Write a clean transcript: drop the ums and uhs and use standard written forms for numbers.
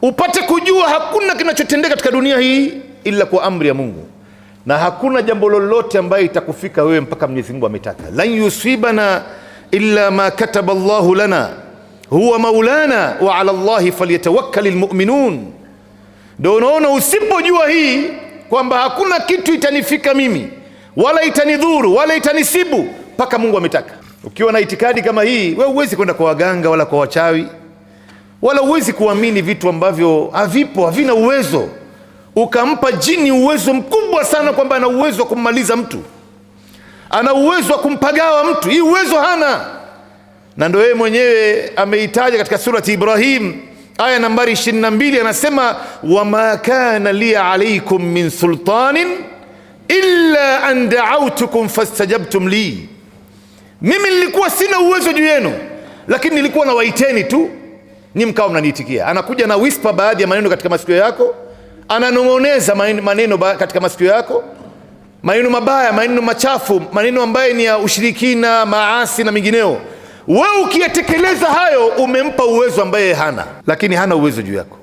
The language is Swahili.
upate kujua hakuna kinachotendeka katika dunia hii ila kwa amri ya Mungu, na hakuna jambo lolote ambaye itakufika wewe mpaka Mwenyezi Mungu ametaka. Lan yusibana illa ma kataba Allahu lana huwa maulana wa ala Allahi falyatawakkalul mu'minun. Ndio unaona usipojua hii kwamba hakuna kitu itanifika mimi wala itanidhuru wala itanisibu mpaka Mungu ametaka. Ukiwa na itikadi kama hii, wewe huwezi kwenda kwa waganga wala kwa wachawi, wala huwezi kuamini vitu ambavyo havipo, havina uwezo. Ukampa jini uwezo mkubwa sana kwamba ana uwezo wa kummaliza mtu, ana uwezo wa kumpagawa mtu. Hii uwezo hana. Na ndio yeye mwenyewe ameitaja katika surati Ibrahim aya nambari 22, anasema wama kana li alaykum min sultanin illa an da'awtukum fastajabtum li. Mimi nilikuwa sina uwezo juu yenu, lakini nilikuwa na waiteni tu, ni mkao mnaniitikia. Anakuja na whisper baadhi ya maneno katika masikio yako, ananong'oneza maneno katika masikio yako, maneno mabaya, maneno machafu, maneno ambayo ni ya ushirikina, maasi na mingineo. Wewe ukiyatekeleza hayo, umempa uwezo ambaye hana, lakini hana uwezo juu yako.